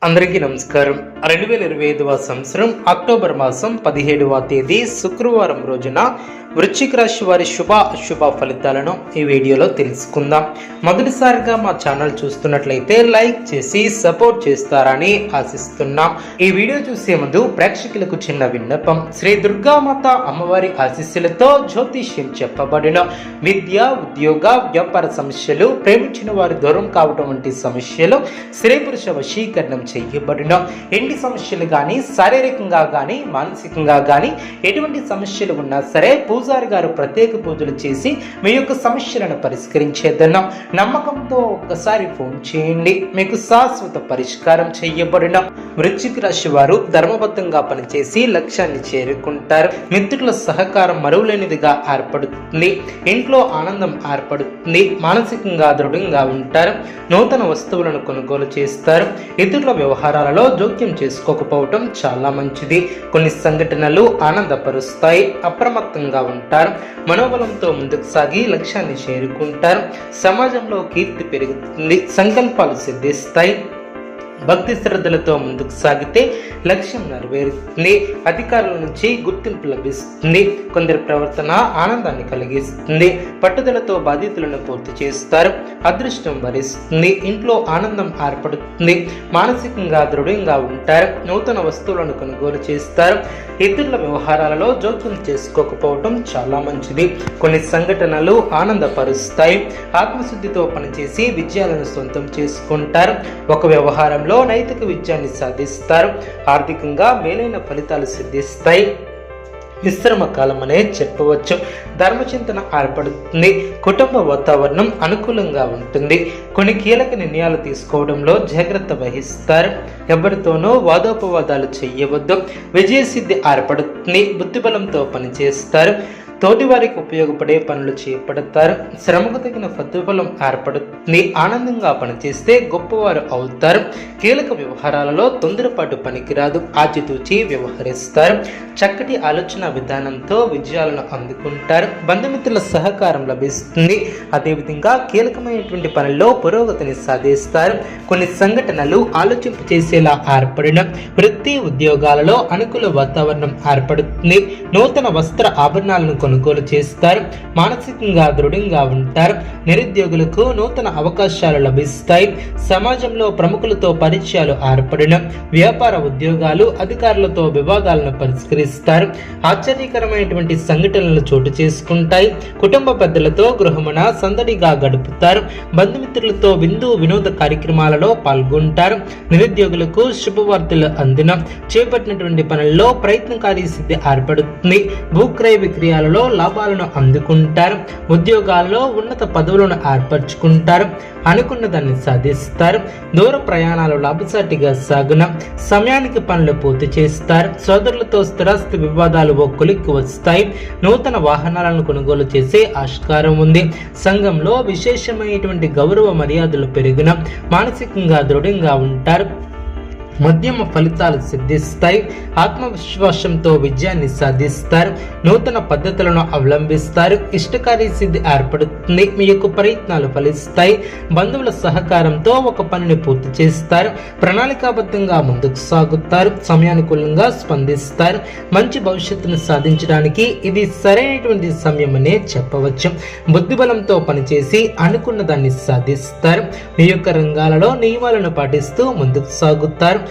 అందరికీ నమస్కారం. 2025వ సంవత్సరం అక్టోబర్ మాసం 17వ తేదీ శుక్రవారం రోజున వృశ్చిక రాశి వారి శుభ అశుభ ఫలితాలను ఈ వీడియోలో తెలుసుకుందాం. మొదటిసారిగా మా ఛానల్ చూస్తున్నట్లయితే లైక్ చేసి సపోర్ట్ చేస్తారని ఆశిస్తున్నాం. ఈ వీడియో చూసే ముందు ప్రేక్షకులకు చిన్న విన్నపం. శ్రీ దుర్గామాత అమ్మవారి ఆశీస్సులతో జ్యోతిష్యం చెప్పబడిన విద్య, ఉద్యోగ, వ్యాపార సమస్యలు, ప్రేమించిన వారి దూరం కావటం వంటి సమస్యలు, స్త్రీ పురుష వశీకరణం చేయబడిన ఎన్ని సమస్యలు కానీ, శారీరకంగా కానీ, మానసికంగా కానీ ఎటువంటి సమస్యలు ఉన్నా సరే పూజారి గారు ప్రత్యేక పూజలు చేసి మీ యొక్క సమస్యలను పరిష్కరించేదన్నాం. నమ్మకంతో ఒక్కసారి ఫోన్ చేయండి, మీకు శాశ్వత పరిష్కారం చేయబడిన. వృశ్చిక రాశి వారు ధర్మబద్ధంగా పనిచేసి లక్ష్యాన్ని చేరుకుంటారు. మిత్రుల సహకారం మరువలేనిదిగా ఏర్పడుతుంది. ఇంట్లో ఆనందం ఏర్పడుతుంది. మానసికంగా దృఢంగా ఉంటారు. నూతన వస్తువులను కొనుగోలు చేస్తారు. ఇతరుల వ్యవహారాలలో జోక్యం చేసుకోకపోవటం చాలా మంచిది. కొన్ని సంఘటనలు ఆనందపరుస్తాయి. అప్రమత్తంగా ఉంటారు. మనోబలంతో ముందుకు సాగి లక్ష్యాన్ని చేరుకుంటారు. సమాజంలో కీర్తి పెరుగుతుంది. సంకల్పాలు సిద్ధిస్తాయి. భక్తి శ్రద్ధలతో ముందుకు సాగితే లక్ష్యం నెరవేరుతుంది. అధికారుల నుంచి గుర్తింపు లభిస్తుంది. కొందరి ప్రవర్తన ఆనందాన్ని కలిగిస్తుంది. పట్టుదలతో బాధ్యతలను పూర్తి చేస్తారు. అదృష్టం వరిస్తుంది. ఇంట్లో ఆనందం ఏర్పడుతుంది. మానసికంగా దృఢంగా ఉంటారు. నూతన వస్తువులను కొనుగోలు చేస్తారు. ఇతరుల వ్యవహారాలలో జోక్యం చేసుకోకపోవటం చాలా మంచిది. కొన్ని సంఘటనలు ఆనందపరుస్తాయి. ఆత్మశుద్ధితో పనిచేసి విజయాలను సొంతం చేసుకుంటారు. ఒక వ్యవహారంలో నైతిక విజయాన్ని సాధిస్తారు. ఆర్థికంగా మేలైన ఫలితాలు సిద్ధిస్తాయి. మిశ్రమ కాలం అనే చెప్పవచ్చు. ధర్మచింతన ఏర్పడుతుంది. కుటుంబ వాతావరణం అనుకూలంగా ఉంటుంది. కొన్ని కీలక నిర్ణయాలు తీసుకోవడంలో జాగ్రత్త వహిస్తారు. ఎవరితోనూ వాదోపవాదాలు చేయవద్దు. విజయసిద్ధి ఏర్పడుతుంది. బుద్ధిబలంతో పనిచేస్తారు. తోటి వారికి ఉపయోగపడే పనులు చేపడతారు. శ్రమకు తగిన ప్రతిఫలం ఏర్పడుతుంది. ఆనందంగా పనిచేస్తే గొప్పవారు అవుతారు. కీలక వ్యవహారాలలో తొందరపాటు పనికిరాదు. ఆచితూచి వ్యవహరిస్తారు. చక్కటి ఆలోచన విధానంతో విజయాలను అందుకుంటారు. బంధుమిత్రుల సహకారం లభిస్తుంది. అదేవిధంగా కీలకమైనటువంటి పనుల్లో పురోగతిని సాధిస్తారు. కొన్ని సంఘటనలు ఆలోచింపు చేసేలా ఏర్పడిన వృత్తి ఉద్యోగాలలో అనుకూల వాతావరణం ఏర్పడుతుంది. నూతన వస్త్ర ఆభరణాలను కొనుగోలు చేస్తారు. మానసికంగా దృఢంగా ఉంటారు. నిరుద్యోగులకు నూతన అవకాశాలు లభిస్తాయి. సమాజంలో ప్రముఖులతో పరిచయాలు ఏర్పడిన వ్యాపార ఉద్యోగాలు, అధికారులతో వివాదాలను పరిష్కరిస్తారు. ఆశ్చర్యకరమైనటువంటి సంఘటనలు చోటు చేసుకుంటాయి. కుటుంబ పెద్దలతో గృహమున సందడిగా గడుపుతారు. బంధుమిత్రులతో విందు వినోద కార్యక్రమాలలో పాల్గొంటారు. నిరుద్యోగులకు శుభవార్తలు అందిన చేపట్టినటువంటి పనుల్లో ప్రయత్నకారి సిద్ధి ఏర్పడుతుంది. భూక్రయ విక్రయాలలో లాభాలను అందుకుంటారు. ఉద్యోగాల్లో ఉన్నత పదవులను ఏర్పరచుకుంటారు. అనుకున్న దాన్ని సాధిస్తారు. దూర ప్రయాణాలు లాభసాటిగా సాగున సమయానికి పనులు పూర్తి చేస్తారు. సోదరులతో స్థిరాస్తి వివాదాలు ఓ కొలిక్కి వస్తాయి. నూతన వాహనాలను కొనుగోలు చేసే ఆస్కారం ఉంది. సంఘంలో విశేషమైనటువంటి గౌరవ మర్యాదలు పెరిగిన మానసికంగా దృఢంగా ఉంటారు. మధ్యమ ఫలితాలు సిద్ధిస్తాయి. ఆత్మవిశ్వాసంతో విజయాన్ని సాధిస్తారు. నూతన పద్ధతులను అవలంబిస్తారు. ఇష్టకార్య సిద్ధి ఏర్పడుతుంది. మీ యొక్క ప్రయత్నాలు ఫలిస్తాయి. బంధువుల సహకారంతో ఒక పనిని పూర్తి చేస్తారు. ప్రణాళికాబద్ధంగా ముందుకు సాగుతారు. సమయానుకూలంగా స్పందిస్తారు. మంచి భవిష్యత్తును సాధించడానికి ఇది సరైనటువంటి సమయం అనే చెప్పవచ్చు. బుద్ధిబలంతో పనిచేసి అనుకున్న దాన్ని సాధిస్తారు. మీ యొక్క రంగాలలో నియమాలను పాటిస్తూ ముందుకు సాగుతారు.